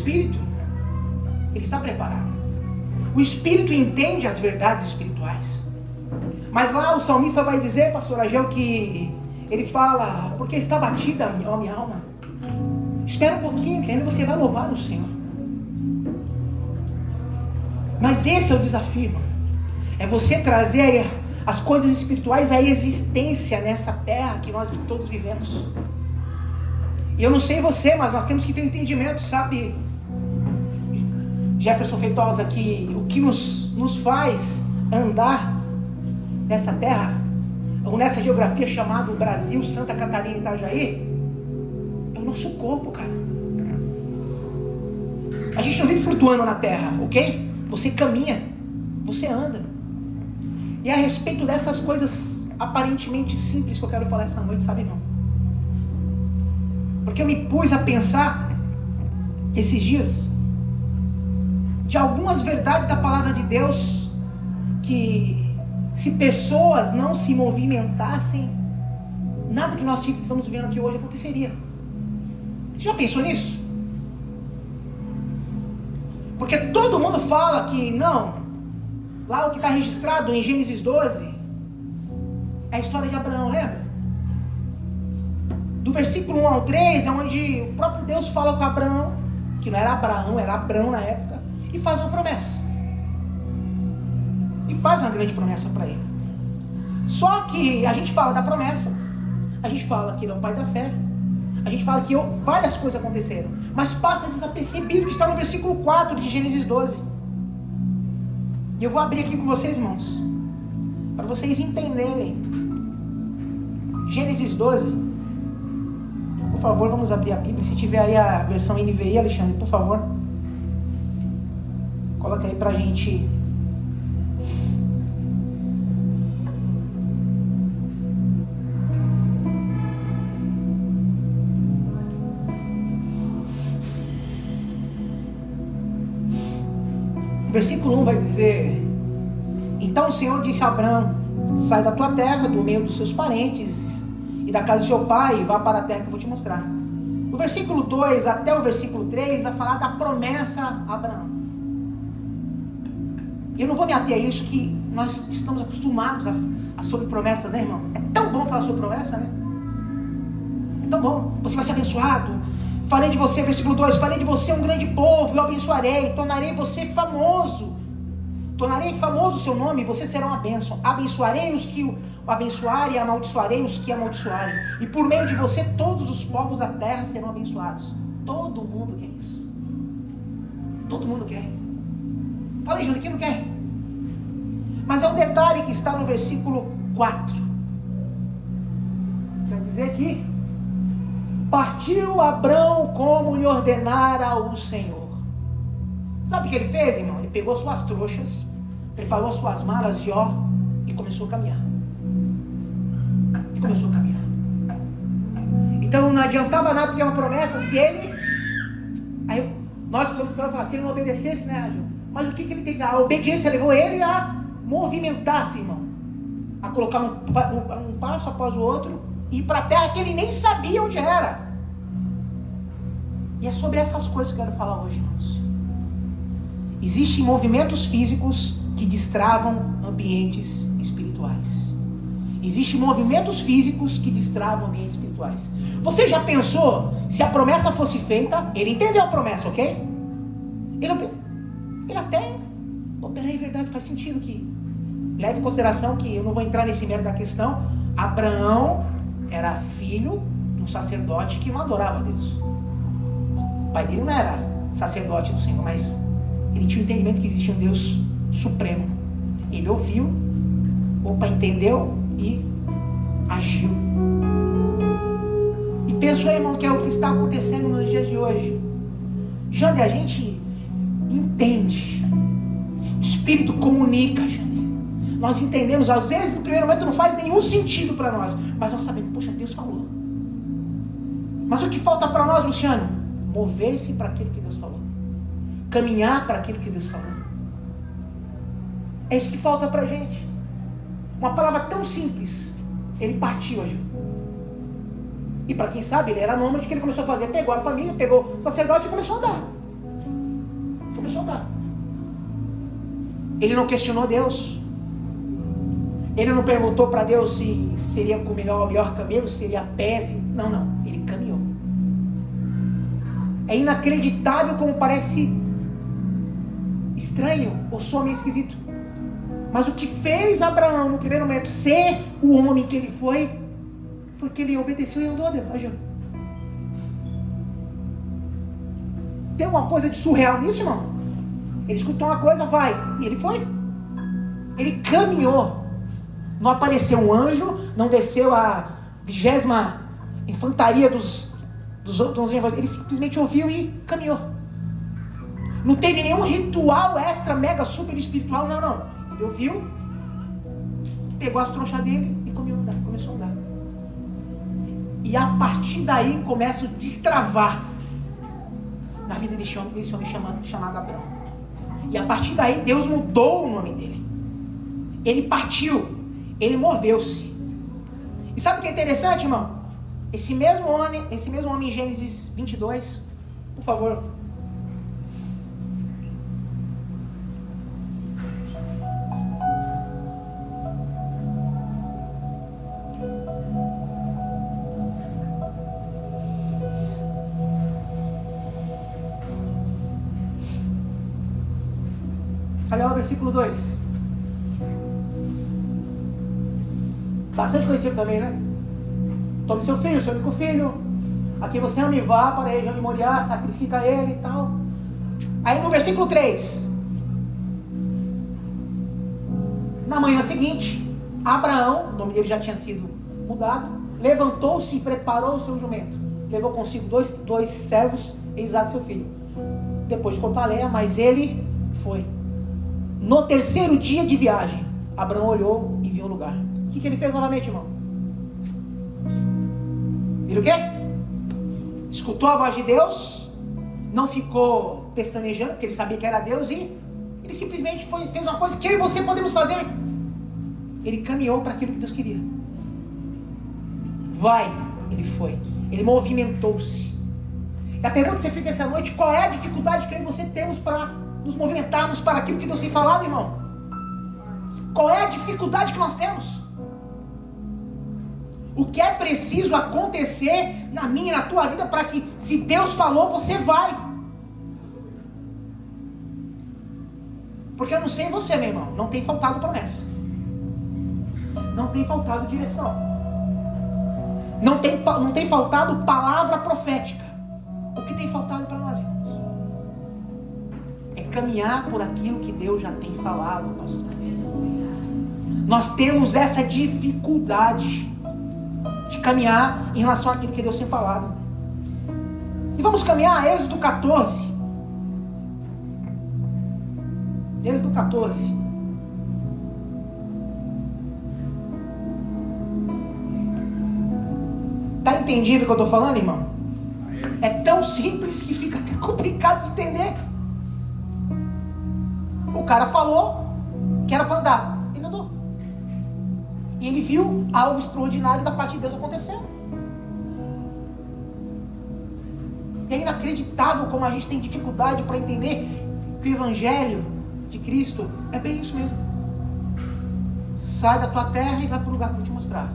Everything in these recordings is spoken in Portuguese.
espírito, ele está preparado. O espírito entende as verdades espirituais. Mas lá o salmista vai dizer, pastor Ageu, que ele fala, porque está batida a minha alma. Espera um pouquinho, que ainda você vai louvar o Senhor. Mas esse é o desafio, irmão. É você trazer as coisas espirituais à existência nessa terra que nós todos vivemos. E eu não sei você, mas nós temos que ter um entendimento, sabe, Jefferson Feitosa, que o que nos faz andar nessa terra, ou nessa geografia chamada Brasil, Santa Catarina e Itajaí, é o nosso corpo, cara. A gente não vive flutuando na terra, ok? Você caminha, você anda. E é a respeito dessas coisas aparentemente simples que eu quero falar essa noite, sabe, irmão? Porque eu me pus a pensar esses dias de algumas verdades da palavra de Deus, que se pessoas não se movimentassem, nada que nós estamos vendo aqui hoje aconteceria. Você já pensou nisso? Porque todo mundo fala que não, lá o que está registrado em Gênesis 12 é a história de Abraão, lembra? Do versículo 1 ao 3 é onde o próprio Deus fala com Abraão, que não era Abraão, era Abrão na época, e faz uma promessa. E faz uma grande promessa para ele. Só que a gente fala da promessa, a gente fala que ele é o pai da fé, a gente fala que várias coisas aconteceram, mas passa desapercebido que está no versículo 4 de Gênesis 12. E eu vou abrir aqui com vocês, irmãos, para vocês entenderem. Gênesis 12. Por favor, vamos abrir a Bíblia. Se tiver aí a versão NVI, Alexandre, por favor, coloca aí pra gente. Versículo 1 vai dizer: então o Senhor disse a Abrão: sai da tua terra, do meio dos seus parentes e da casa de seu pai, e vá para a terra que eu vou te mostrar. O versículo 2 até o versículo 3 vai falar da promessa a Abraão. Eu não vou me ater a isso, que nós estamos acostumados a sobre promessas, né, irmão? É tão bom falar sobre promessa, né? É tão bom. Você vai ser abençoado. Farei de você, versículo 2, farei de você um grande povo, eu abençoarei, tornarei você famoso. Tornarei famoso o seu nome, e você será uma bênção. Abençoarei os que o abençoarem, e amaldiçoarei os que amaldiçoarem. E por meio de você, todos os povos da terra serão abençoados. Todo mundo quer isso. Todo mundo quer. Fala aí, Júnior, quem não quer? Mas é um detalhe que está no versículo 4. Quer dizer que partiu Abrão como lhe ordenara o Senhor. Sabe o que ele fez, irmão? Ele pegou suas trouxas, preparou suas malas de ó e começou a caminhar. Então não adiantava nada ter uma promessa se ele... Aí nós estamos para falar, se ele não obedecesse, né, Ágil? Mas o que ele teve? A obediência levou ele a movimentar-se, irmão. A colocar um passo após o outro e ir para a terra que ele nem sabia onde era. E é sobre essas coisas que eu quero falar hoje, irmãos. Existem movimentos físicos que destravam ambientes espirituais. Existem movimentos físicos que destravam ambientes espirituais. Você já pensou, se a promessa fosse feita, ele entendeu a promessa, ok? Ele até, peraí, verdade, faz sentido que... Leve em consideração que eu não vou entrar nesse mérito da questão. Abraão era filho de um sacerdote que não adorava a Deus. O pai dele não era sacerdote do Senhor, mas ele tinha o entendimento que existia um Deus supremo. Ele ouviu, entendeu e agiu. E penso aí, irmão, que é o que está acontecendo nos dias de hoje. Jande, a gente entende. O Espírito comunica, Jande. Nós entendemos, às vezes no primeiro momento não faz nenhum sentido para nós, mas nós sabemos, poxa, Deus falou. Mas o que falta para nós, Luciano? Mover-se para aquilo que Deus falou. Caminhar para aquilo que Deus falou. É isso que falta para a gente. Uma palavra tão simples. Ele partiu hoje. E para quem sabe, ele era nômade, que ele começou a fazer. Pegou a família, pegou o sacerdote e começou a andar. Ele não questionou Deus. Ele não perguntou para Deus se seria com o melhor camelo, se seria a pé. Não. Ele caminhou. É inacreditável como parece estranho ou soa meio esquisito. Mas o que fez Abraão no primeiro momento ser o homem que ele foi que ele obedeceu e andou. Tem uma coisa de surreal nisso, irmão? Ele escutou uma coisa, vai. E ele foi. Ele caminhou. Não apareceu um anjo, não desceu a 20ª infantaria dos ele simplesmente ouviu e caminhou. Não teve nenhum ritual extra, mega, super espiritual, não. Ele ouviu, pegou as tronchas dele e começou a andar. E a partir daí começa a destravar na vida desse homem chamado Abraão. E a partir daí Deus mudou o nome dele. Ele partiu, ele moveu-se. E sabe o que é interessante, irmão? Esse mesmo homem em Gênesis 22, por favor. Olha o versículo 2. Bastante conhecido também, né? Tome seu filho, seu único filho, a quem você ama, e vá para a região de Moriá, sacrifica ele e tal. Aí no versículo 3, na manhã seguinte, Abraão, o nome dele já tinha sido mudado, levantou-se e preparou o seu jumento. Levou consigo dois servos e Isaque, seu filho. Depois de cortar a lenha, mas ele foi. No terceiro dia de viagem, Abraão olhou e viu um lugar. O que ele fez novamente, irmão? Viram o quê? Escutou a voz de Deus, não ficou pestanejando, porque ele sabia que era Deus, e ele simplesmente fez uma coisa que eu e você podemos fazer. Ele caminhou para aquilo que Deus queria. Ele foi. Ele movimentou-se. E a pergunta que você fica essa noite: qual é a dificuldade que eu e você temos para nos movimentarmos para aquilo que Deus tem falado, irmão? Qual é a dificuldade que nós temos? O que é preciso acontecer na minha e na tua vida para que, se Deus falou, você vai? Porque eu não sei você, meu irmão, não tem faltado promessa, não tem faltado direção, não tem faltado palavra profética. O que tem faltado para nós, irmãos, é caminhar por aquilo que Deus já tem falado, pastor. Nós temos essa dificuldade de caminhar em relação àquilo que Deus tem falado. E vamos caminhar a Êxodo 14. Êxodo 14. Tá entendível o que eu estou falando, irmão? É tão simples que fica até complicado de entender. O cara falou que era para andar. Ele andou. E ele viu algo extraordinário da parte de Deus acontecendo. E é inacreditável como a gente tem dificuldade para entender que o Evangelho de Cristo é bem isso mesmo. Sai da tua terra e vai para o lugar que eu vou te mostrar.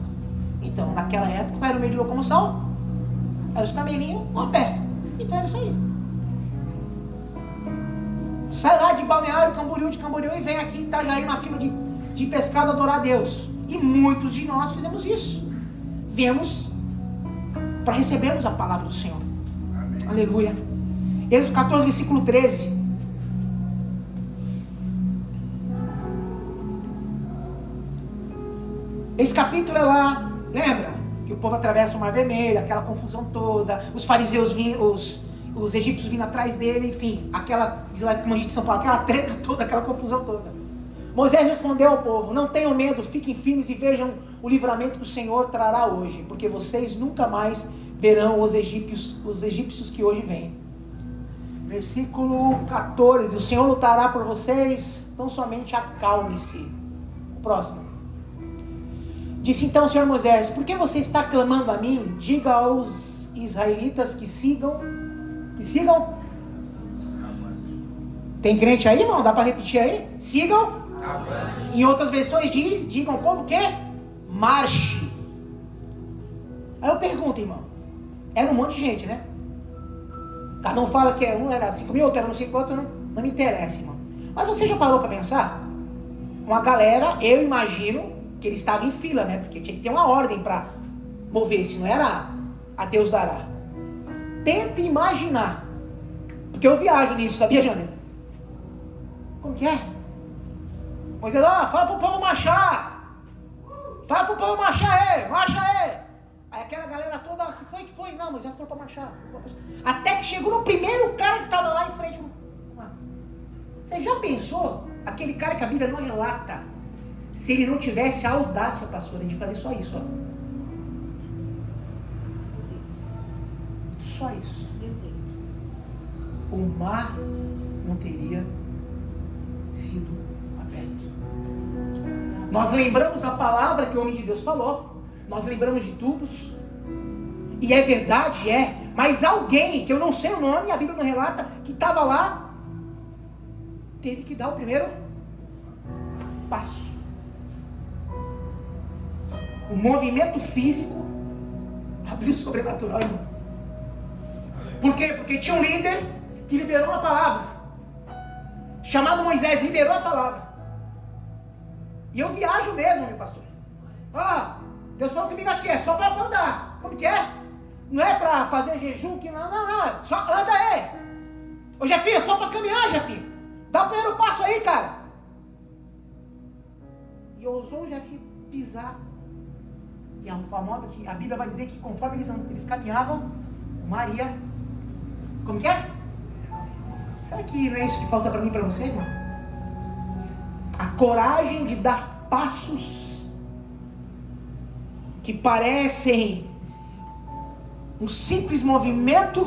Então, naquela época, qual era o meio de locomoção? Era os camelinhos ou a pé. Então era isso aí. Sai lá de Balneário Camboriú, e vem aqui em Itajaí na fila de pescado adorar a Deus. E muitos de nós fizemos isso. Viemos para recebermos a palavra do Senhor. Amém. Aleluia. Êxodo 14, versículo 13. Esse capítulo é lá, lembra? Que o povo atravessa o Mar Vermelho, aquela confusão toda, os fariseus vinham, os egípcios vindo atrás dele, enfim, aquela, diz lá como a gente de São Paulo, aquela treta toda, aquela confusão toda. Moisés respondeu ao povo: não tenham medo, fiquem firmes e vejam o livramento que o Senhor trará hoje, porque vocês nunca mais verão os egípcios que hoje vêm. Versículo 14: o Senhor lutará por vocês, tão somente acalme-se. O próximo. Disse então o Senhor Moisés: por que você está clamando a mim? Diga aos israelitas que sigam. Que sigam? Tem crente aí, irmão? Dá para repetir aí? Sigam Avance. Em outras versões diz, digam ao povo que marche. Aí eu pergunto, irmão, era um monte de gente, né? Cada um fala que um era 5 mil, outro era não sei quanto, não me interessa, irmão. Mas você já parou para pensar? Uma galera, eu imagino que eles estavam em fila, né? Porque tinha que ter uma ordem para mover-se, não era a Deus dará. Tenta imaginar. Porque eu viajo nisso, sabia, Janeiro? Como que é? Moisés, fala pro povo marchar. Fala pro povo marchar aí, marcha aí. Aí aquela galera toda, que foi? Não, Moisés falou pra marchar. Até que chegou no primeiro cara que estava lá em frente. Você já pensou? Aquele cara que a Bíblia não relata, se ele não tivesse a audácia, pastora, de fazer só isso, ó. Só isso. O mar não teria sido aberto. Nós lembramos a palavra que o homem de Deus falou. Nós lembramos de tudo. E é verdade, mas alguém, que eu não sei o nome, a Bíblia não relata, que estava lá, teve que dar o primeiro passo. O movimento físico abriu o sobrenatural, irmão. Por quê? Porque tinha um líder que liberou uma palavra, chamado Moisés, liberou a palavra. E eu viajo mesmo, meu pastor. Deus falou comigo aqui, é só para andar. Como que é? Não é para fazer jejum, que não, só anda aí. Ô Jefinho, é só para caminhar, Jefinho. Dá o primeiro passo aí, cara. E ousou o Jefinho pisar. E a modo que a Bíblia vai dizer que conforme eles caminhavam, Maria, como que é? Será que não é isso que falta para mim e para você, irmão? A coragem de dar passos que parecem um simples movimento,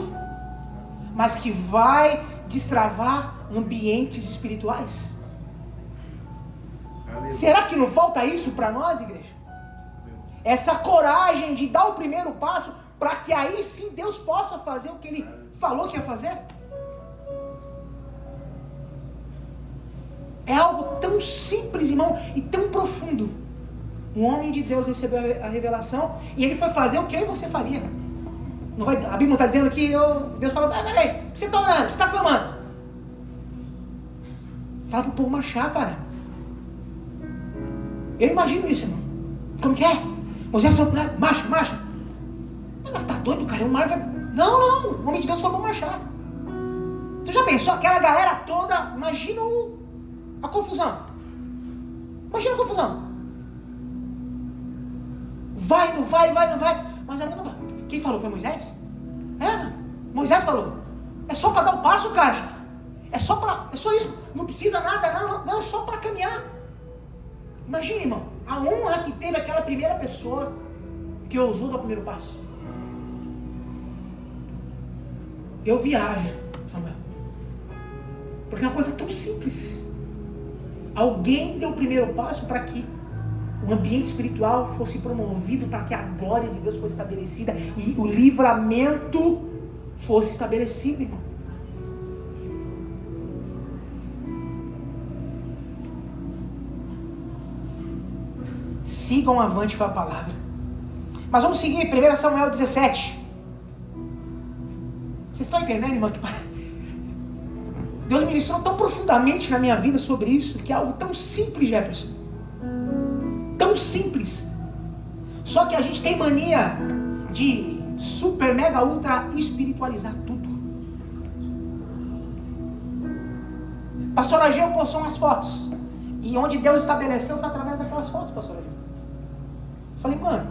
mas que vai destravar ambientes espirituais. Aleluia. Será que não falta isso para nós, igreja? Essa coragem de dar o primeiro passo, para que aí sim Deus possa fazer o que Ele falou que ia fazer. É algo tão simples, irmão, e tão profundo. Um homem de Deus recebeu a revelação e ele foi fazer o que eu e você faria. Não vai, a Bíblia não está dizendo que Deus falou, peraí, você está orando, você está clamando. Fala pro povo marchar, cara. Eu imagino isso, irmão. Como que é? Moisés falou, marcha. Mas você está doido, cara? O mar vai... Não, o homem de Deus falou para marchar. Você já pensou aquela galera toda? Imagina a confusão. Imagina a confusão. Vai, não vai. Mas ainda não vai. Quem falou foi Moisés? Moisés falou. É só para dar o passo, cara. É só isso. Não precisa nada, não. É só para caminhar. Imagina, irmão, a honra que teve aquela primeira pessoa que ousou dar o primeiro passo. Eu viajo, Samuel. Porque é uma coisa tão simples. Alguém deu o primeiro passo para que o ambiente espiritual fosse promovido, para que a glória de Deus fosse estabelecida e o livramento fosse estabelecido, irmão. Sigam avante com a palavra. Mas vamos seguir 1 Samuel 17. Vocês estão entendendo, irmão? Deus ministrou tão profundamente na minha vida sobre isso, que é algo tão simples, Jefferson. Tão simples. Só que a gente tem mania de super, mega, ultra espiritualizar tudo. Pastor Ageu postou umas fotos. E onde Deus estabeleceu foi através daquelas fotos, pastor Ageu. Falei, mano,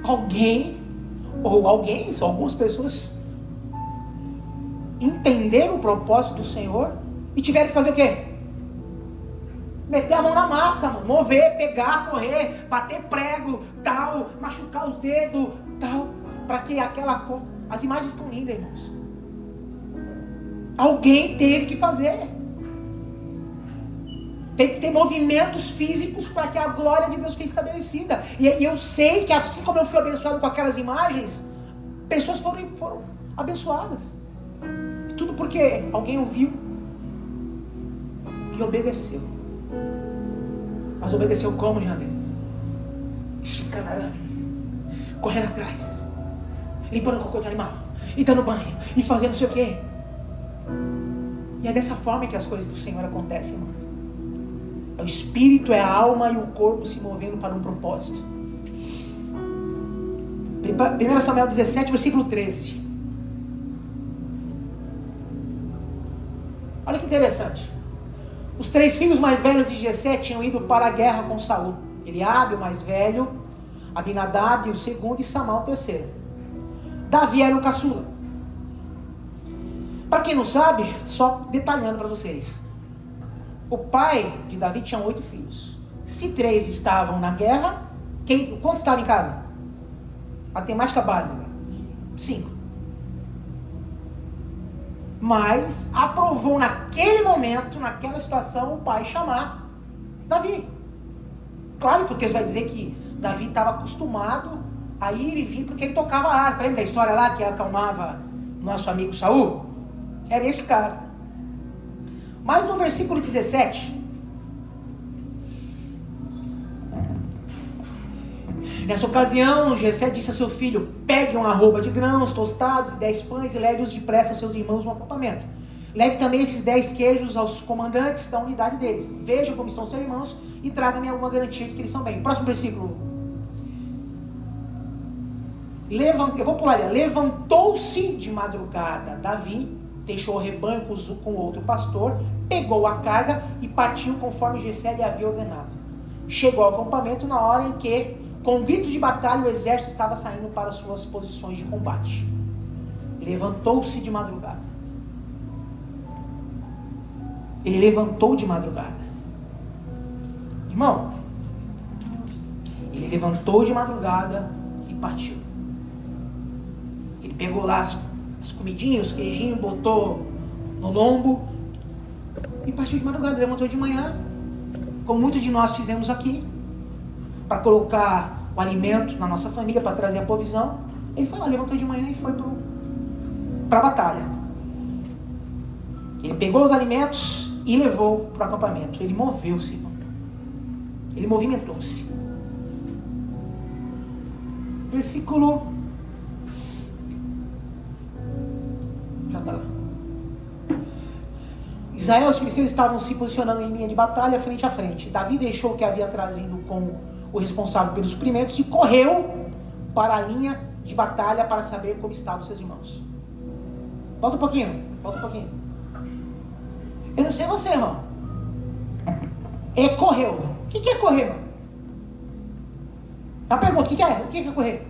alguém, algumas pessoas entenderam o propósito do Senhor e tiveram que fazer o quê? Meter a mão na massa, mano. Mover, pegar, correr, bater prego, tal, machucar os dedos, tal, para que as imagens estão lindas, irmãos. Alguém teve que fazer. Tem que ter movimentos físicos para que a glória de Deus fique estabelecida. E eu sei que assim como eu fui abençoado com aquelas imagens, pessoas foram abençoadas. Tudo porque alguém ouviu e obedeceu. Mas obedeceu como, Jander? Esticando arame, correndo atrás, limpando o cocô de animal, e dando banho, e fazendo não sei o quê. E é dessa forma que as coisas do Senhor acontecem, irmão. O espírito, é a alma e o corpo se movendo para um propósito. 1 Samuel 17, versículo 13. Olha que interessante. Os 3 filhos mais velhos de Jessé tinham ido para a guerra com Saul. Eliabe, o mais velho, Abinadab, o segundo, e Samá, o terceiro. Davi era o caçula. Para quem não sabe, só detalhando para vocês. O pai de Davi tinha 8 filhos. Se 3 estavam na guerra, quantos estavam em casa? Matemática básica. 5. Mas aprovou naquele momento, naquela situação, o pai chamar Davi. Claro que o texto vai dizer que Davi estava acostumado a ir e vir porque ele tocava a harpa. Lembra da história lá que acalmava nosso amigo Saul? Era esse cara. Mas no versículo 17, nessa ocasião, Jessé disse a seu filho: pegue uma arroba de grãos tostados e 10 pães e leve-os depressa aos seus irmãos no acampamento. Leve também esses 10 queijos aos comandantes da unidade deles. Veja como estão seus irmãos e traga-me alguma garantia de que eles estão bem. Próximo versículo. Eu vou pular ali. Levantou-se de madrugada Davi, deixou o rebanho com outro pastor, pegou a carga e partiu conforme Jessé lhe havia ordenado. Chegou ao acampamento na hora em que, com um grito de batalha, o exército estava saindo para suas posições de combate. Levantou-se de madrugada. Ele levantou de madrugada. Irmão, ele levantou de madrugada e partiu. Ele pegou lá as comidinhas, os queijinhos, botou no lombo e partiu de madrugada. Levantou de manhã, como muitos de nós fizemos aqui, para colocar o alimento na nossa família, para trazer a provisão. Ele foi lá, levantou de manhã e foi para a batalha. Ele pegou os alimentos e levou para o acampamento. Ele moveu-se, irmão. Ele movimentou-se. Versículo... já está lá. Israel e os filisteus estavam se posicionando em linha de batalha, frente a frente. Davi deixou o que havia trazido com o responsável pelos suprimentos e correu para a linha de batalha para saber como estavam seus irmãos. Volta um pouquinho. Eu não sei você, irmão. Correu. O que é correr, irmão? Eu pergunto, o que é? O que é correr?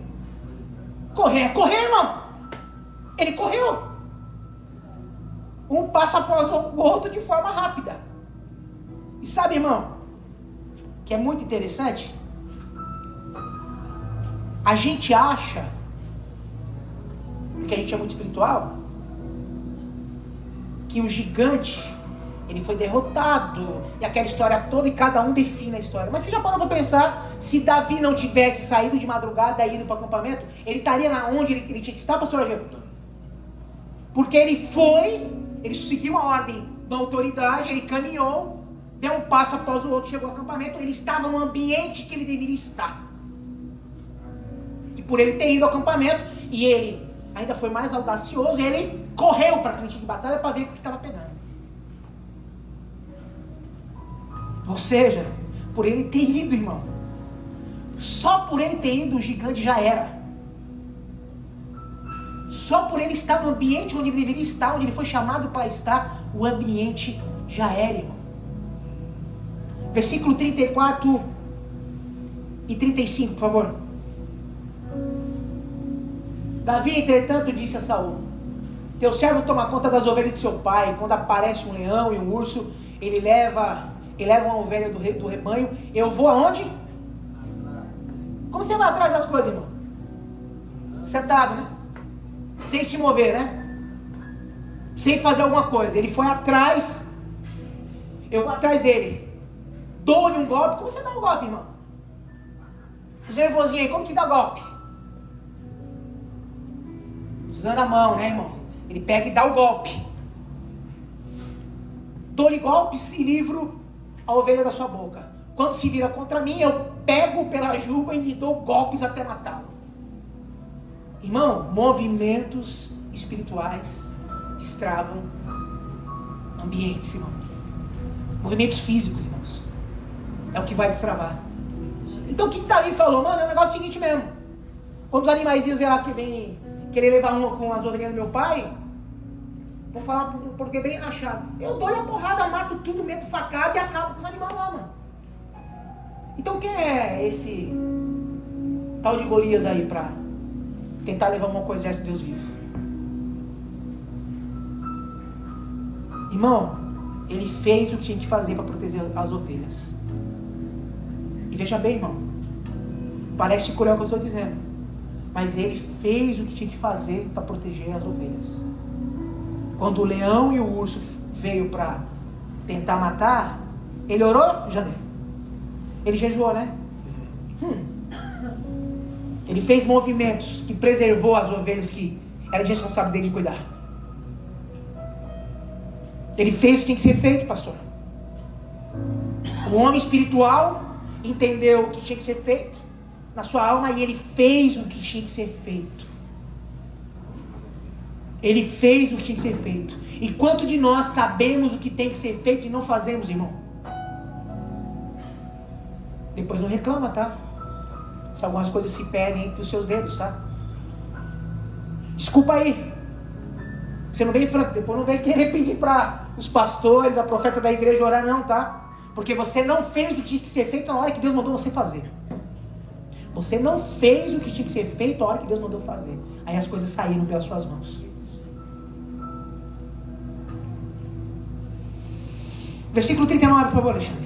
Correr é correr, irmão. Ele correu. Um passo após o outro de forma rápida. E sabe, irmão, que é muito interessante? A gente acha, porque a gente é muito espiritual, que o gigante, ele foi derrotado, e aquela história toda, e cada um define a história. Mas você já parou para pensar, se Davi não tivesse saído de madrugada e ido para o acampamento, ele estaria onde ele tinha que estar, pastor Ageu? Porque ele seguiu a ordem da autoridade, ele caminhou, deu um passo após o outro, chegou ao acampamento, ele estava no ambiente que ele deveria estar. E por ele ter ido ao acampamento, e ele ainda foi mais audacioso, ele correu para frente de batalha para ver o que estava pegando. Ou seja, por ele ter ido, irmão, só por ele ter ido, o gigante já era. Só por ele estar no ambiente onde ele deveria estar, onde ele foi chamado para estar, o ambiente já era, irmão. Versículo 34 e 35, por favor. Davi, entretanto, disse a Saul: teu servo toma conta das ovelhas de seu pai. Quando aparece um leão e um urso, ele leva uma ovelha do rebanho. Eu vou aonde? Como você vai atrás das coisas, irmão? Sentado, né? Sem se mover, né? Sem fazer alguma coisa. Ele foi atrás. Eu vou atrás dele. Dou-lhe um golpe. Como você dá um golpe, irmão? Os nervosinhos aí, como que dá golpe? Usando a mão, né, irmão? Ele pega e dá o golpe. Dou-lhe golpes e livro a ovelha da sua boca. Quando se vira contra mim, eu pego pela juba e lhe dou golpes até matá-lo. Irmão, movimentos espirituais destravam ambientes, irmão. Movimentos físicos, irmãos. É o que vai destravar. Então o que Davi falou? Mano, é o negócio seguinte mesmo. Quando os animaizinhos vêm lá que vem querer levar uma com as ovelhas do meu pai, vou falar um português bem rachado. Eu dou-lhe a porrada, mato tudo, meto facada e acabo com os animais lá, mano. Então quem é esse tal de Golias aí pra tentar levar uma coisa de Deus vivo? Irmão, ele fez o que tinha que fazer para proteger as ovelhas. E veja bem, irmão, parece cruel o que eu estou dizendo, mas ele fez o que tinha que fazer para proteger as ovelhas. Quando o leão e o urso veio para tentar matar, ele orou, Jander? Ele jejuou, né? Ele fez movimentos que preservou as ovelhas que era de responsabilidade dele de cuidar. Ele fez o que tinha que ser feito, pastor. O homem espiritual entendeu o que tinha que ser feito na sua alma e ele fez o que tinha que ser feito. Ele fez o que tinha que ser feito. E quanto de nós sabemos o que tem que ser feito e não fazemos, irmão? Depois não reclama, tá? Se algumas coisas se perdem entre os seus dedos, tá? Desculpa aí. Você não vem franco, depois não vem querer pedir para os pastores, a profeta da igreja orar, não, tá? Porque você não fez o que tinha que ser feito na hora que Deus mandou você fazer. Você não fez o que tinha que ser feito na hora que Deus mandou fazer. Aí as coisas saíram pelas suas mãos. Versículo 39, por favor, Alexandre.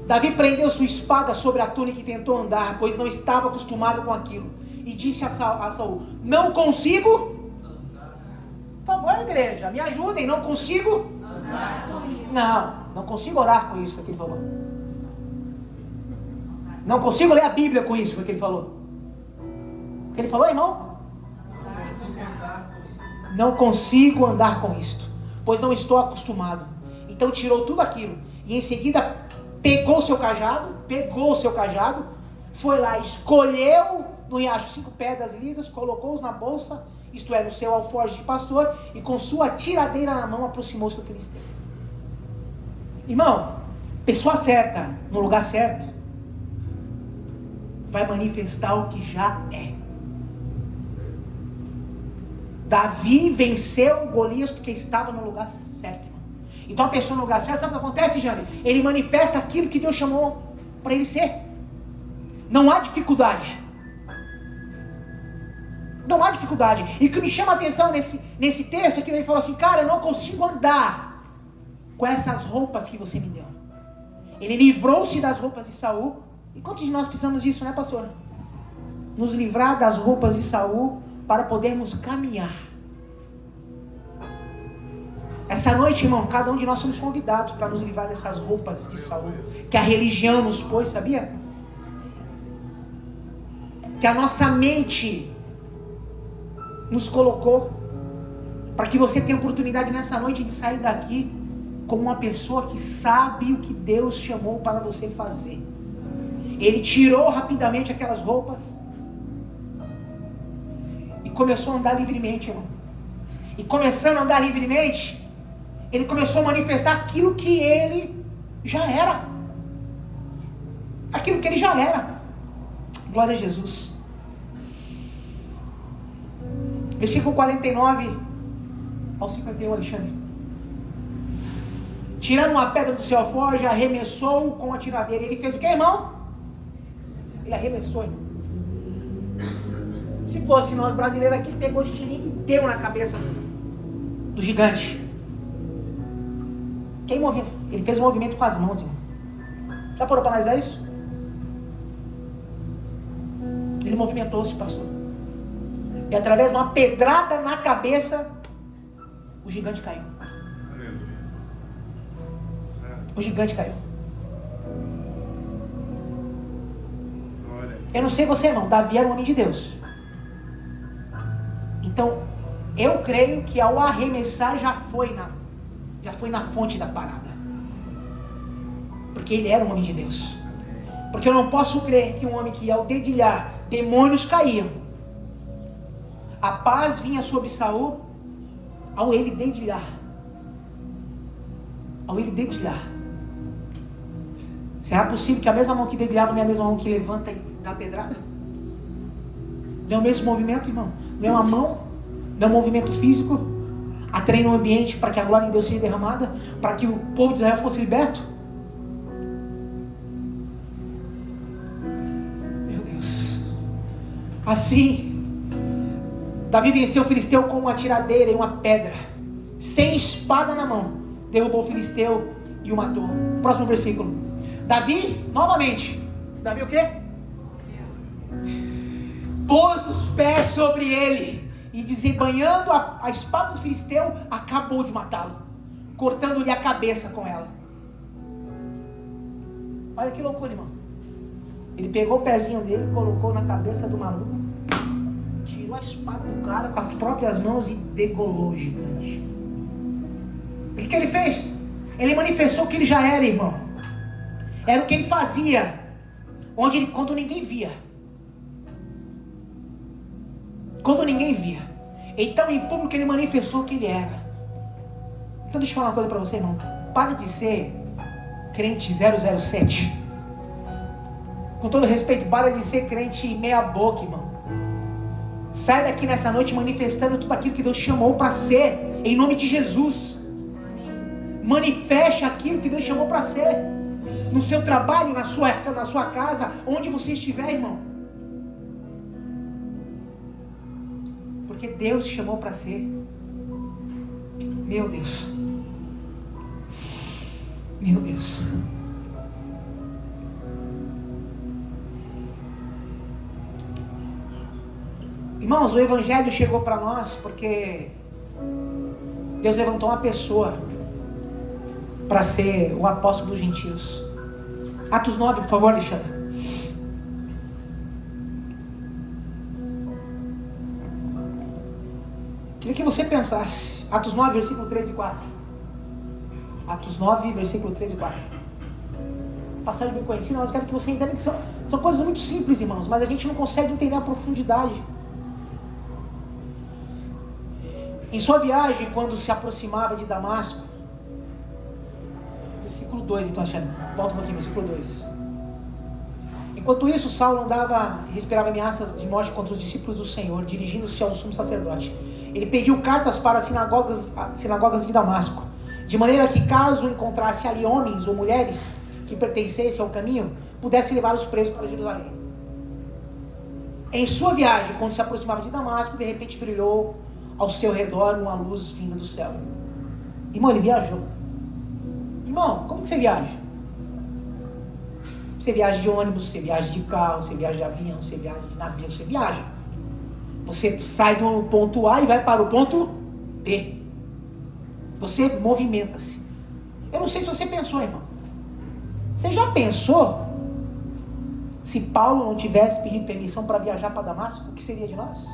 Davi prendeu sua espada sobre a túnica e tentou andar, pois não estava acostumado com aquilo. E disse a Saul, não consigo? Por favor, igreja, me ajudem, não consigo? Andar com isso. Não consigo orar com isso, foi o que ele falou. Não consigo ler a Bíblia com isso, foi o que ele falou. O que ele falou, irmão? Não consigo andar com isto, pois não estou acostumado. Então tirou tudo aquilo, e em seguida pegou o seu cajado, foi lá, escolheu no riacho 5 pedras lisas, colocou-os na bolsa, isto é, no seu alforje de pastor, e com sua tiradeira na mão aproximou-se do filisteu. Irmão, pessoa certa, no lugar certo, vai manifestar o que já é. Davi venceu Golias porque estava no lugar certo, irmão. Então a pessoa no lugar certo, sabe o que acontece, Jane? Ele manifesta aquilo que Deus chamou para ele ser. Não há dificuldade. Não há dificuldade. E o que me chama a atenção nesse texto é que ele falou assim, cara, eu não consigo andar com essas roupas que você me deu. Ele livrou-se das roupas de Saul. E quantos de nós precisamos disso, né, pastor? Nos livrar das roupas de Saul para podermos caminhar. Essa noite, irmão, cada um de nós somos convidados para nos livrar dessas roupas de Saul, que a religião nos pôs, sabia? Que a nossa mente nos colocou, para que você tenha oportunidade nessa noite de sair daqui como uma pessoa que sabe o que Deus chamou para você fazer. Ele tirou rapidamente aquelas roupas e começou a andar livremente, irmão. E começando a andar livremente, ele começou a manifestar aquilo que ele já era. Aquilo que ele já era. Glória a Jesus. Versículo 49 ao 51, Alexandre. Tirando uma pedra do seu alforje, arremessou com a tiradeira. Ele fez o que, irmão? Ele arremessou, irmão. Se fosse nós brasileiros aqui, ele pegou o estilingue e deu na cabeça do gigante. Ele fez um movimento com as mãos, irmão. Já parou para analisar isso? Ele movimentou-se, pastor. E através de uma pedrada na cabeça, o gigante caiu. O gigante caiu. Eu não sei você, irmão, Davi era um homem de Deus. Então, eu creio que ao arremessar já foi na fonte da parada. Porque ele era um homem de Deus. Porque eu não posso crer que um homem que ao dedilhar, demônios caíam. A paz vinha sobre Saul ao ele dedilhar. Ao ele dedilhar. Será possível que a mesma mão que dedilhava não é a mesma mão que levanta e dá a pedrada? Não é o mesmo movimento, irmão? Não é uma mão? Não é um movimento físico? Atrair um ambiente para que a glória de Deus seja derramada? Para que o povo de Israel fosse liberto? Meu Deus. Assim, Davi venceu o filisteu com uma tiradeira e uma pedra. Sem espada na mão. Derrubou o filisteu e o matou. Próximo versículo. Davi, novamente. Davi o quê? Pôs os pés sobre ele e desembanhando a espada do filisteu, acabou de matá-lo, cortando-lhe a cabeça com ela. Olha que loucura, irmão. Ele pegou o pezinho dele, colocou na cabeça do maluco, tirou a espada do cara com as próprias mãos e degolou o gigante. O que ele fez? Ele manifestou o que ele já era, irmão. Era o que ele fazia, quando ninguém via. Quando ninguém via. Então em público ele manifestou o que ele era. Então deixa eu falar uma coisa para você, irmão. Para de ser crente 007. Com todo respeito, para de ser crente meia boca, irmão. Sai daqui nessa noite manifestando tudo aquilo que Deus chamou para ser, em nome de Jesus. Manifeste aquilo que Deus chamou para ser. No seu trabalho, na sua casa, onde você estiver, irmão. Porque Deus te chamou para ser. Meu Deus. Meu Deus. Irmãos, o Evangelho chegou para nós porque Deus levantou uma pessoa para ser o apóstolo dos gentios. Atos 9, por favor, Alexandre. Queria que você pensasse. Atos 9, versículo 3 e 4. Atos 9, versículo 3 e 4. Passagem bem conhecida, mas eu quero que você entenda que são coisas muito simples, irmãos, mas a gente não consegue entender a profundidade. Em sua viagem, quando se aproximava de Damasco, versículo 2, então, Alexandre, volta um pouquinho, versículo 2. Enquanto isso, Saulo andava e respirava ameaças de morte contra os discípulos do Senhor, dirigindo-se ao sumo sacerdote. Ele pediu cartas para as sinagogas de Damasco, de maneira que, caso encontrasse ali homens ou mulheres que pertencessem ao caminho, pudesse levá-los presos para Jerusalém. Em sua viagem, quando se aproximava de Damasco, de repente brilhou ao seu redor uma luz vinda do céu. Irmão, ele viajou. Irmão, como que você viaja? Você viaja de ônibus, você viaja de carro, você viaja de avião, você viaja de navio, você viaja. Você sai do ponto A e vai para o ponto B. Você movimenta-se. Eu não sei se você pensou, irmão. Você já pensou se Paulo não tivesse pedido permissão para viajar para Damasco? O que seria de nós?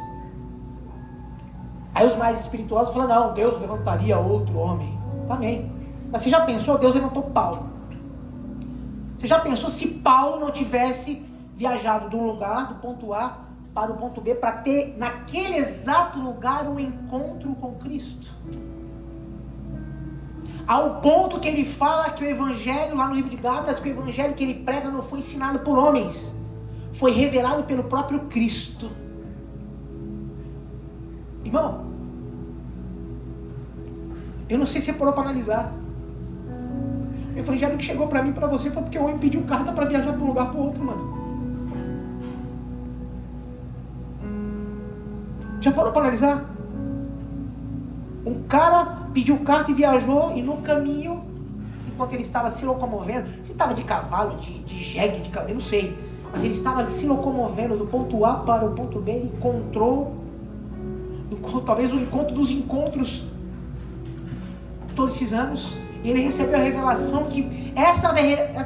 Aí os mais espirituosos falam, não, Deus levantaria outro homem. Amém. Mas você já pensou? Deus levantou Paulo. Você já pensou se Paulo não tivesse viajado de um lugar, do ponto A para o ponto B, para ter naquele exato lugar um encontro com Cristo? Ao ponto que ele fala que o evangelho, lá no livro de Gálatas, que o evangelho que ele prega não foi ensinado por homens, foi revelado pelo próprio Cristo. Irmão, eu não sei se você parou para analisar. O evangelho que chegou para mim e para você foi porque o homem pediu carta para viajar de um lugar para o outro, mano. Já parou para analisar? Um cara pediu carta e viajou, e no caminho, enquanto ele estava se locomovendo, se estava de cavalo, de jegue, de cabelo, não sei, mas ele estava se locomovendo do ponto A para o ponto B, ele encontrou, talvez o encontro dos encontros, todos esses anos, e ele recebeu a revelação que essa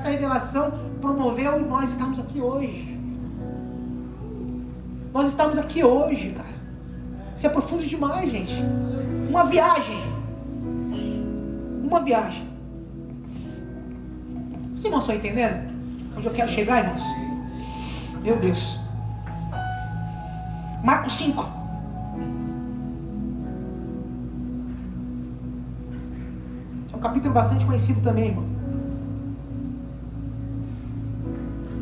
revelação promoveu e nós estamos aqui hoje. Nós estamos aqui hoje, cara. Isso é profundo demais, gente. Uma viagem. Vocês irmãos estão entendendo onde eu quero chegar, irmãos? Meu Deus. Marcos 5. É um capítulo bastante conhecido também, irmão.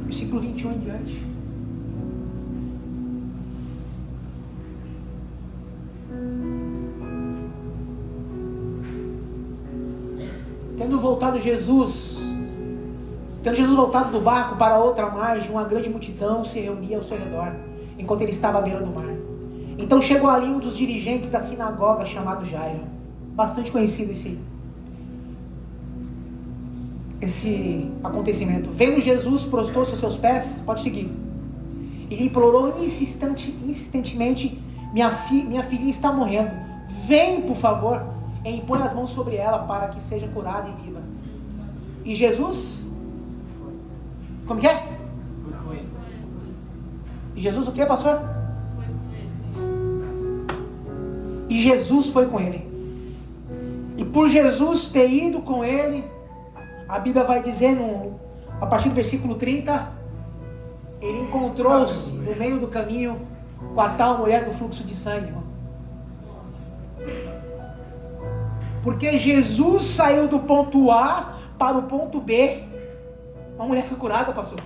Versículo 21 em diante. Tendo Jesus voltado do barco para outra margem, uma grande multidão se reunia ao seu redor, enquanto ele estava à beira do mar. Então chegou ali um dos dirigentes da sinagoga, chamado Jairo. Bastante conhecido esse acontecimento. Vendo Jesus, prostrou-se aos seus pés, pode seguir, e lhe implorou insistentemente: minha filhinha está morrendo, vem por favor, e impõe as mãos sobre ela para que seja curada e viva. E Jesus, como que é? E Jesus o que, pastor? E Jesus foi com ele. E por Jesus ter ido com ele, a Bíblia vai dizer, a partir do versículo 30, ele encontrou-se no meio do caminho com a tal mulher do fluxo de sangue, irmão. Porque Jesus saiu do ponto A para o ponto B. Uma mulher foi curada, pastor.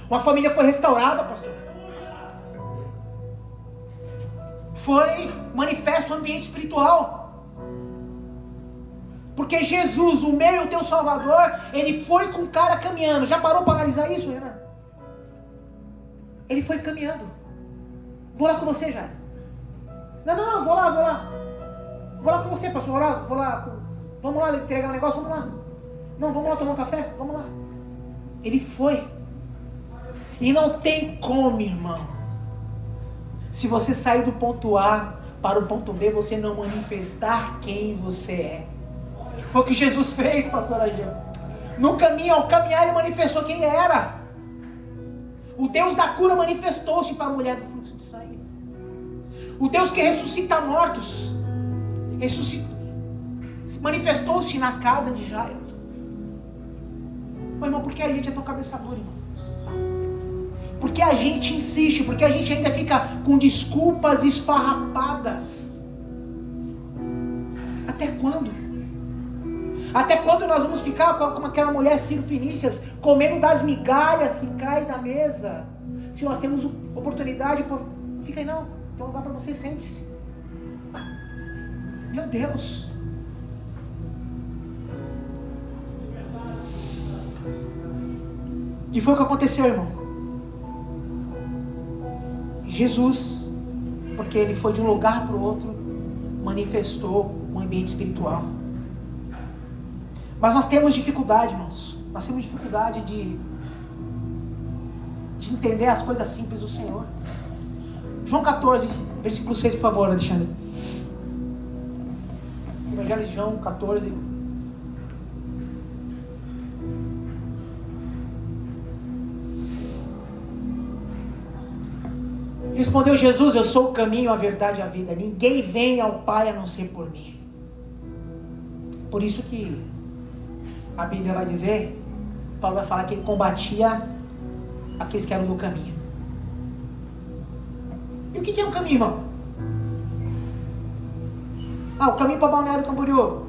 Uma família foi restaurada, pastor. Foi manifesto o ambiente espiritual. Porque Jesus, o meu e o teu Salvador, ele foi com o cara caminhando. Já parou para analisar isso, Renan? Ele foi caminhando. Vou lá com você, já. Não, vou lá. Vou lá com você, pastor. Vou lá. Vamos lá entregar um negócio, vamos lá. Não, vamos lá tomar um café? Vamos lá. Ele foi. E não tem como, irmão. Se você sair do ponto A para o ponto B, você não manifestar quem você é. Foi o que Jesus fez, pastor Ageu. No caminho, ao caminhar, ele manifestou quem ele era. O Deus da cura manifestou-se para a mulher do fluxo de sangue. O Deus que ressuscita mortos manifestou-se na casa de Jairo. Mas, irmão, por que a gente é tão cabeça dura, irmão? Porque a gente insiste, porque a gente ainda fica com desculpas esfarrapadas. Até quando? Até quando nós vamos ficar como aquela mulher Ciro-Fenícias, comendo das migalhas que caem da mesa? Se nós temos oportunidade, fica aí não, tem um lugar para você, sente-se. Meu Deus. E foi o que aconteceu, irmão. Jesus, porque ele foi de um lugar para o outro, manifestou um ambiente espiritual. Mas nós temos dificuldade, irmãos. Nós temos dificuldade de entender as coisas simples do Senhor. João 14, versículo 6, por favor, Alexandre. Evangelho de João 14. Respondeu Jesus: eu sou o caminho, a verdade e a vida. Ninguém vem ao Pai a não ser por mim. Por isso que a Bíblia vai dizer, Paulo vai falar que ele combatia aqueles que eram do caminho. E o que é um caminho, irmão? O caminho para Balneário Camboriú,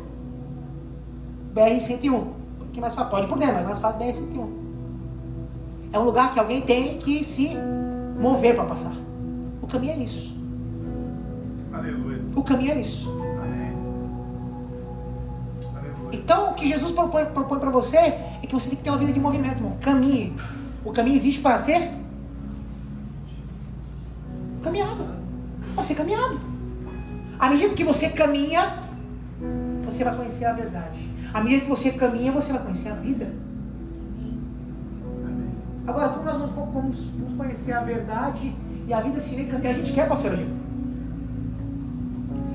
BR-101. O que mais faz? Pode ir por dentro, mas mais faz BR-101. É um lugar que alguém tem que se mover para passar. O caminho é isso. Aleluia. O caminho é isso. Amém. Aleluia. Então, o que Jesus propõe para você é que você tem que ter uma vida de movimento, irmão. Caminhe. O caminho existe para ser caminhado. Para ser caminhado. À medida que você caminha, você vai conhecer a verdade. À medida que você caminha, você vai conhecer a vida. Amém. Agora, como nós vamos conhecer a verdade e a vida se vê caminhar, a gente quer, pastor Agil?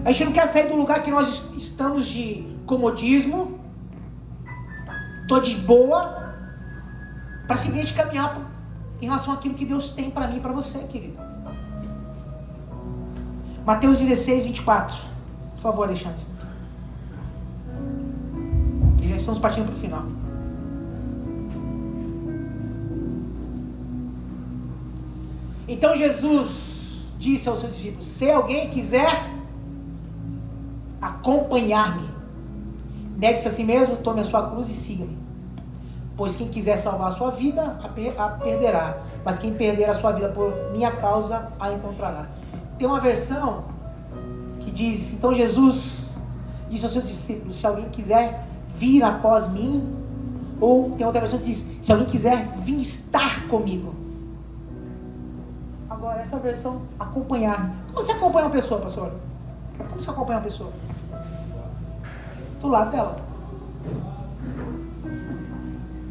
A gente não quer sair do lugar que nós estamos de comodismo, tô de boa, para simplesmente caminhar em relação àquilo que Deus tem para mim e para você, querido. Mateus 16, 24. Por favor, Alexandre. E já estamos partindo para o final. Então Jesus disse aos seus discípulos: se alguém quiser acompanhar-me, negue-se a si mesmo, tome a sua cruz e siga-me. Pois quem quiser salvar a sua vida, a perderá. Mas quem perder a sua vida por minha causa, a encontrará. Tem uma versão que diz: então Jesus disse aos seus discípulos: se alguém quiser vir após mim, ou tem outra versão que diz: se alguém quiser vir estar comigo. Agora, essa versão, acompanhar. Como você acompanha uma pessoa, pastor? Como você acompanha uma pessoa? Do lado dela.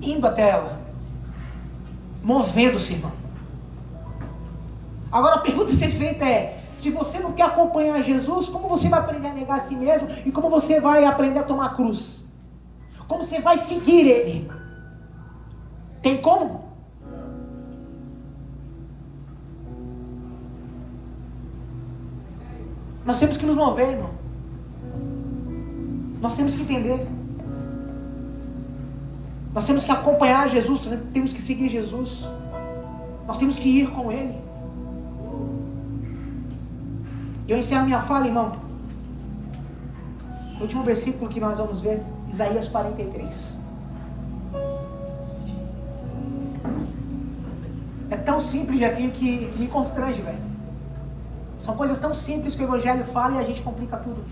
Indo até ela. Movendo-se, irmão. Agora a pergunta a ser feita é: se você não quer acompanhar Jesus, como você vai aprender a negar a si mesmo? E como você vai aprender a tomar a cruz? Como você vai seguir Ele? Tem como? Nós temos que nos mover, irmão. Nós temos que entender. Nós temos que acompanhar Jesus, temos que seguir Jesus. Nós temos que ir com Ele. Eu encerro minha fala, irmão. O último versículo que nós vamos ver, Isaías 43. É tão simples, Jefinho, que me constrange, velho. São coisas tão simples que o Evangelho fala e a gente complica tudo.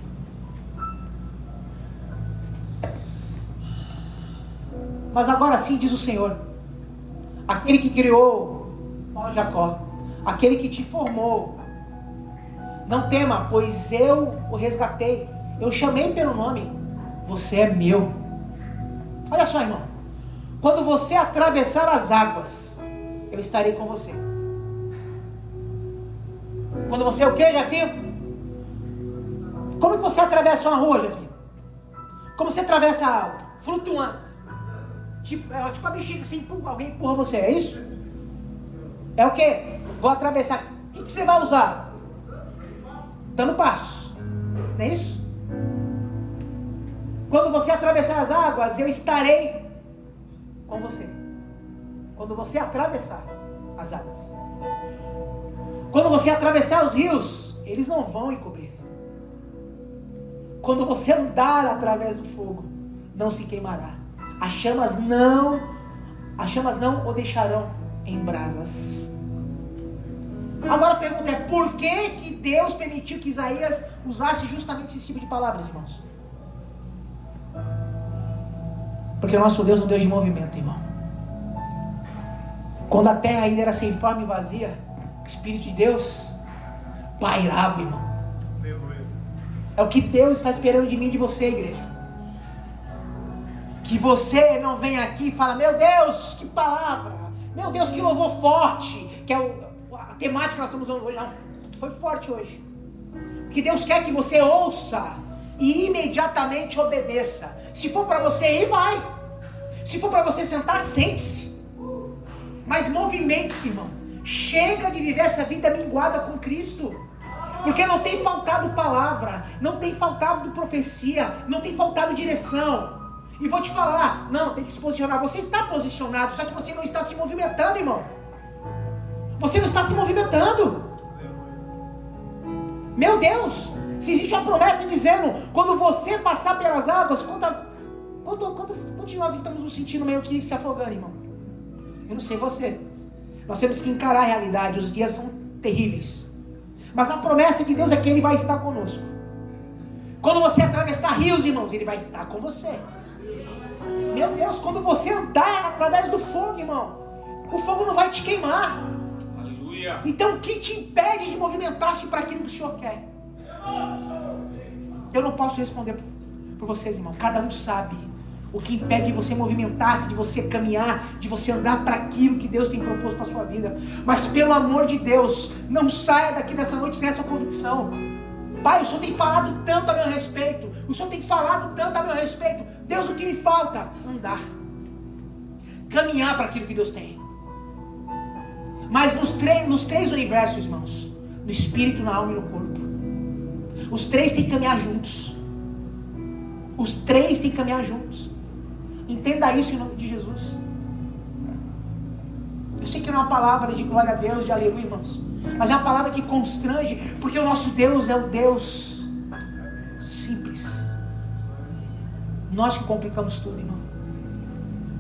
Mas agora sim diz o Senhor: aquele que criou, ó Jacó, aquele que te formou, não tema, pois eu o resgatei, eu chamei pelo nome, você é meu. Olha só, irmão, quando você atravessar as águas, eu estarei com você. Quando você o quê, Jefinho? Como que você atravessa uma rua, Jefinho? Como você atravessa a água? Flutuando. Tipo a bexiga, assim, alguém empurra você, é isso? É o quê? Vou atravessar. O que você vai usar? Dando passos. Não é isso? Quando você atravessar as águas, eu estarei com você. Quando você atravessar as águas. Quando você atravessar os rios, eles não vão encobrir. Quando você andar através do fogo, não se queimará. As chamas não o deixarão em brasas. Agora a pergunta é: por que Deus permitiu que Isaías usasse justamente esse tipo de palavras, irmãos? Porque o nosso Deus é um Deus de movimento, irmão. Quando a terra ainda era sem forma e vazia, o Espírito de Deus pairava, irmão. É o que Deus está esperando de mim e de você, igreja. Que você não venha aqui e fala: meu Deus, que palavra, meu Deus, que louvor forte, que é a temática que nós estamos usando hoje. Não, foi forte hoje. Que Deus quer que você ouça e imediatamente obedeça. Se for para você ir, vai. Se for para você sentar, sente-se. Mas movimente-se, irmão. Chega de viver essa vida minguada com Cristo. Porque não tem faltado palavra, não tem faltado profecia, não tem faltado direção. E vou te falar, não, tem que se posicionar. Você está posicionado, só que você não está se movimentando, irmão. Você não está se movimentando. Meu Deus, se existe uma promessa dizendo: quando você passar pelas águas, quantos de nós estamos nos sentindo meio que se afogando, irmão? Eu não sei você. Nós temos que encarar a realidade, os dias são terríveis. Mas a promessa de Deus é que Ele vai estar conosco. Quando você atravessar rios, irmãos, Ele vai estar com você. Meu Deus, quando você andar através do fogo, irmão, o fogo não vai te queimar. Aleluia. Então o que te impede de movimentar-se para aquilo que o Senhor quer? Eu não posso responder por vocês, irmão. Cada um sabe o que impede de você movimentar-se, de você caminhar, de você andar para aquilo que Deus tem proposto para a sua vida. Mas pelo amor de Deus, não saia daqui dessa noite sem essa convicção. Pai, o Senhor tem falado tanto a meu respeito. O Senhor tem falado tanto a meu respeito. Deus, o que me falta? Andar. Caminhar para aquilo que Deus tem. Mas nos três universos, irmãos. No espírito, na alma e no corpo. Os três têm que caminhar juntos. Os três têm que caminhar juntos. Entenda isso em nome de Jesus. sei que não é uma palavra de glória a Deus, de aleluia, irmãos, mas é uma palavra que constrange, porque o nosso Deus é o Deus simples. Nós que complicamos tudo, irmão.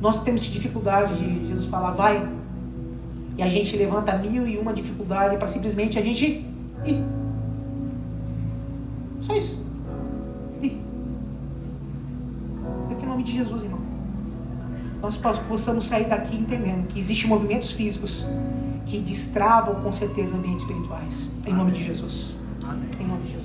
Nós temos dificuldade de Jesus falar, vai, e a gente levanta 1001 dificuldade para simplesmente a gente ir. Só isso. Ir. É que em nome de Jesus, irmão, nós possamos sair daqui entendendo que existem movimentos físicos que destravam com certeza ambientes espirituais. Em nome de Jesus. Em nome de Jesus.